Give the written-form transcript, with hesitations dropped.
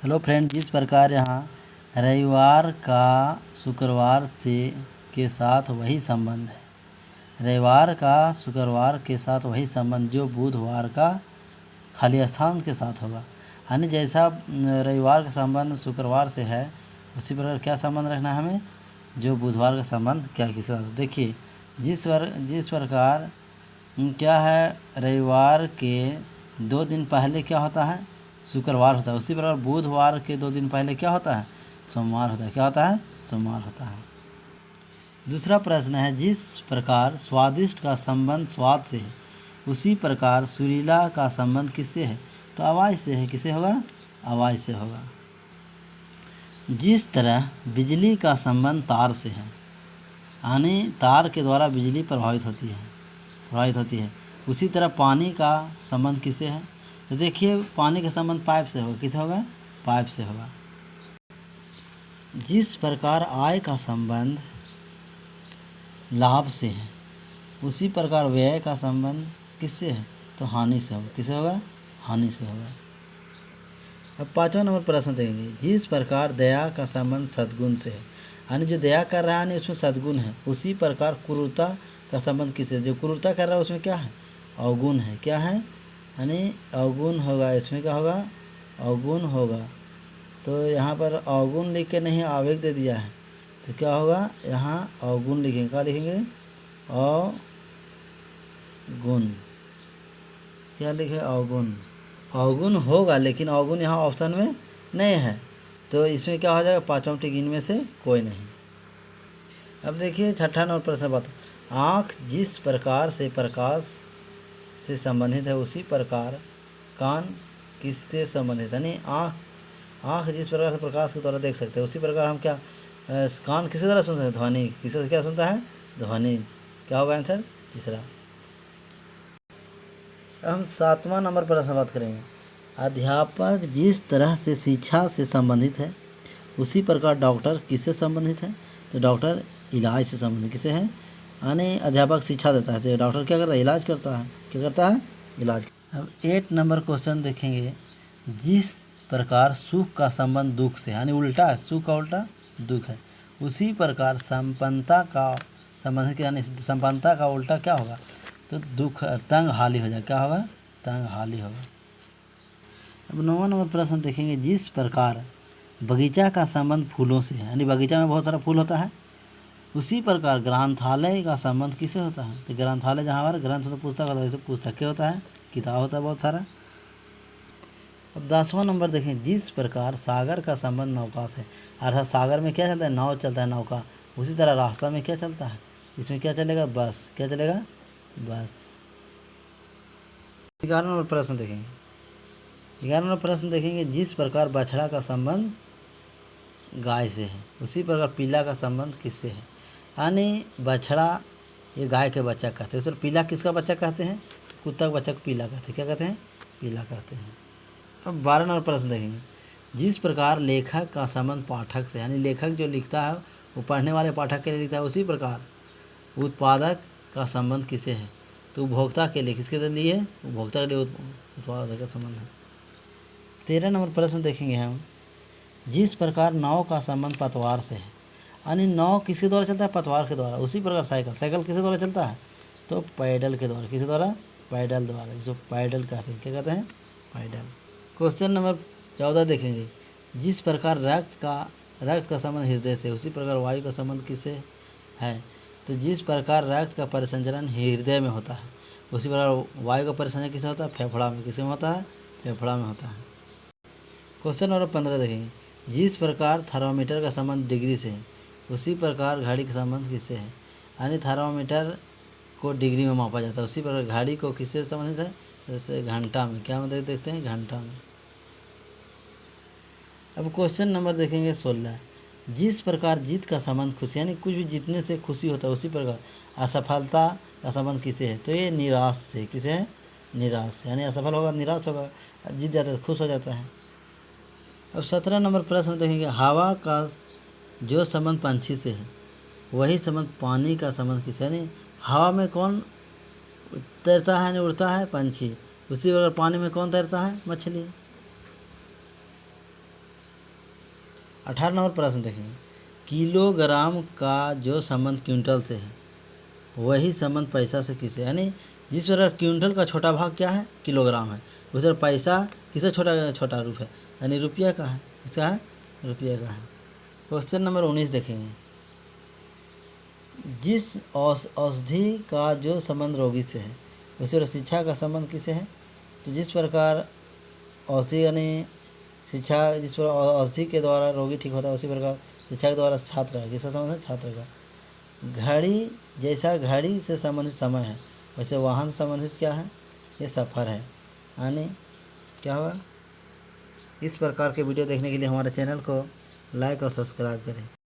Hello friend, जिस प्रकार यहाँ रविवार का शुक्रवार से के साथ वही संबंध है। रविवार का शुक्रवार के साथ वही संबंध जो बुधवार का खाली स्थान के साथ होगा। यानी जैसा रविवार का संबंध शुक्रवार से है, उसी प्रकार क्या संबंध रखना है हमें, जो बुधवार का संबंध क्या किसके साथ। देखिए जिस प्रकार क्या है, रविवार के 2 दिन पहले क्या होता है, शुक्रवार होता है। उसी प्रकार बुधवार के 2 दिन पहले क्या होता है, सोमवार होता है। क्या होता है, सोमवार होता है। दूसरा प्रश्न है, जिस प्रकार स्वादिष्ट का संबंध स्वाद से है, उसी प्रकार सुरीला का संबंध किससे है, तो आवाज़ से है। किससे होगा, आवाज़ से होगा। जिस तरह बिजली का संबंध तार से है, यानी तार के द्वारा बिजली प्रभावित होती है, उसी तरह पानी का संबंध किससे है, तो देखिए पानी का संबंध पाइप से होगा। किससे होगा, पाइप से होगा। जिस प्रकार आय का संबंध लाभ से है, उसी प्रकार व्यय का संबंध किससे है, तो हानि से होगा। किससे होगा, हानि से होगा। अब 5वां नंबर प्रश्न देंगे, जिस प्रकार दया का संबंध सद्गुण से है, यानी जो दया कर रहा है उसमें सद्गुण है, उसी प्रकार क्रूरता का संबंध किससे, जो क्रूरता कर रहा है उसमें क्या है, अवगुण है। क्या है, यानी अवगुण होगा। इसमें क्या होगा, अवगुण होगा। तो यहाँ पर अवगुण लिख के नहीं आवेग दे दिया है, तो क्या होगा, यहाँ अवगुण लिखेंगे। क्या लिखेंगे, अवगुण। क्या लिखे, अवगुण। अवगुण होगा, लेकिन अवगुण यहाँ ऑप्शन में नहीं है, तो इसमें क्या हो जाएगा, 5वां टिक इनमें से कोई नहीं। अब देखिए 6ठा नंबर प्रश्न बात, आँख जिस प्रकार से प्रकाश से संबंधित है, उसी प्रकार कान किससे संबंधित है। यानी आँख जिस प्रकार से प्रकाश के द्वारा देख सकते हैं, उसी प्रकार हम क्या कान किसके द्वारा सुन सकते हैं, ध्वनि। किससे क्या सुनता है, ध्वनि। क्या होगा आंसर, तीसरा। हम 7वां नंबर प्रश्न बात करेंगे, अध्यापक जिस तरह से शिक्षा से संबंधित है, उसी प्रकार डॉक्टर किससे संबंधित है, तो डॉक्टर इलाज से संबंधित किससे है, यानी अध्यापक शिक्षा देता है, तो डॉक्टर क्या करता है, इलाज करता है। क्या करता है, इलाज। अब 8 नंबर क्वेश्चन देखेंगे, जिस प्रकार सुख का संबंध दुख से, यानी उल्टा है, सुख का उल्टा दुख है, उसी प्रकार संपन्नता का संबंधित, यानी संपन्नता का उल्टा क्या होगा, तो दुख, तंग हाली हो जाए। क्या होगा, तंग हाली होगा। अब 9वां नंबर प्रश्न देखेंगे, जिस प्रकार बगीचा का संबंध फूलों से है, यानी बगीचा में बहुत सारा फूल होता है, उसी प्रकार ग्रंथालय का संबंध किससे होता है, तो ग्रंथालय जहाँ पर ग्रंथ होता है, पुस्तक होता है, तो पुस्तक के होता है, किताब होता है बहुत सारा। अब 10वां नंबर देखें, जिस प्रकार सागर का संबंध नौका से, अर्थात सागर में क्या चलता है, नाव चलता है, नौका। उसी तरह रास्ता में क्या चलता है, इसमें क्या चलेगा, बस। क्या चलेगा, बस। 11वां नंबर प्रश्न देखेंगे, 11वां नंबर प्रश्न देखेंगे, जिस प्रकार बछड़ा का संबंध गाय से है, उसी प्रकार पीला का संबंध किससे है, यानी बछड़ा ये गाय के बच्चा कहते हैं, उस पीला किसका बच्चा कहते हैं, कुत्ता का बच्चा को पीला कहते हैं। क्या कहते हैं, पीला कहते हैं। अब 12 नंबर प्रश्न देखेंगे, जिस प्रकार लेखक का संबंध पाठक से, यानी लेखक जो लिखता है वो पढ़ने वाले पाठक के लिए लिखता है, उसी प्रकार उत्पादक का संबंध किसे है, तो उपभोक्ता के लिए। किसके लिए, उपभोक्ता के लिए उत्पादक का संबंध है। 13 नंबर प्रश्न देखेंगे हम, जिस प्रकार नाव का संबंध पतवार से है, यानी नाव किसके द्वारा चलता है, पतवार के द्वारा। उसी प्रकार साइकिल किसके द्वारा चलता है, तो पैडल के द्वारा। किसके द्वारा, पैडल द्वारा, जिसको पैडल कहते हैं। क्या कहते हैं, पैडल। क्वेश्चन नंबर 14 देखेंगे, जिस प्रकार रक्त का संबंध हृदय से, उसी प्रकार वायु का संबंध किससे है, तो जिस प्रकार रक्त का परिसंचरण हृदय में होता है, उसी प्रकार वायु का परिसंचरण किससे होता है, फेफड़ा में। किसमें होता है, फेफड़ा में होता है। क्वेश्चन नंबर 15 देखेंगे, जिस प्रकार थर्मामीटर का संबंध डिग्री से है, उसी प्रकार घड़ी का संबंध किससे है, यानी थर्मामीटर को डिग्री में मापा जाता है, उसी प्रकार घड़ी को किससे संबंधित है, जैसे घंटा में। क्या मतलब देखते हैं, घंटा में। अब क्वेश्चन नंबर देखेंगे 16, जिस प्रकार जीत का संबंध खुशी, यानी कुछ भी जीतने से खुशी होता है, उसी प्रकार असफलता का संबंध किसे है, तो ये निराश से। किसे है, निराश से, यानी असफल होगा निराश होगा, जीत जाता है खुश हो जाता है। अब 17 नंबर प्रश्न देखेंगे, हवा का जो संबंध पंछी से है, वही संबंध पानी का संबंध किससे, यानी हवा में कौन तैरता है, यानी उड़ता है, पंछी। उसी प्रकार पानी में कौन तैरता है, मछली। 18 नंबर प्रश्न देखेंगे, किलोग्राम का जो संबंध क्विंटल से है वही संबंध पैसा से किसे, यानी जिस प्रकार क्विंटल का छोटा भाग क्या है, किलोग्राम है, उस तरह पैसा किसे छोटा रूप है, यानी रुपया का है, इसका है रुपये का है। क्वेश्चन नंबर 19 देखेंगे, जिस औषधि का जो संबंध रोगी से है उसी तरह शिक्षा का संबंध किसे है। तो जिस प्रकार औषधि यानी शिक्षा, जिस पर औषधि के द्वारा रोगी ठीक होता है उसी प्रकार शिक्षा के द्वारा छात्र है, किसका संबंध है, छात्र का। घड़ी जैसा घड़ी से संबंधित समय है वैसे वाहन से संबंधित क्या है, ये सफ़र है, यानी क्या होगा। इस प्रकार के वीडियो देखने के लिए हमारे चैनल को लाइक और सब्सक्राइब करें।